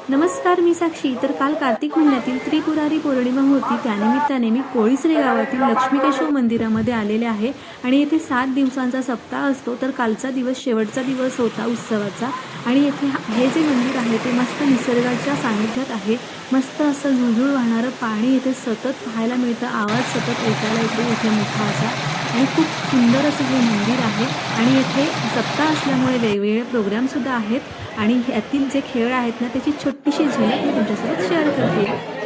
नमस्कार, मी साक्षी. तर काल कार्तिक महिन्यातील त्रिपुरारी पौर्णिमा होती. त्यानिमित्ताने मी कोळीसरे गावातील लक्ष्मीकेशव मंदिरामध्ये आलेले आहे आणि येथे 7 दिवसांचा सप्ताह असतो. तर कालचा दिवस शेवटचा दिवस होता उत्सवाचा आणि येथे हे जे मंदिर आहे ते मस्त निसर्गाच्या सानिध्यात आहे. मस्त असं झुळझुळ वाहणारं पाणी इथे सतत पाहायला मिळतं, आवाज सतत ऐकायला येतो इथे मोठा असा आणि खूप सुंदर असं हे मंदिर आहे. आणि येथे सप्ताह असल्यामुळे वेगवेगळे प्रोग्रामसुद्धा आहेत आणि यातील जे खेळ आहेत ना त्याची छोटीशी झलक मी तुमच्यासोबत शेअर करते.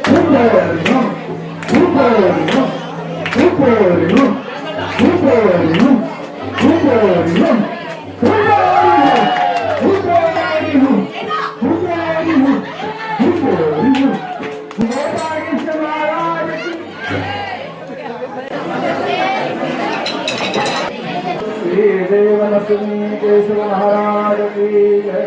लक्ष्मी केशव महाराज की जय।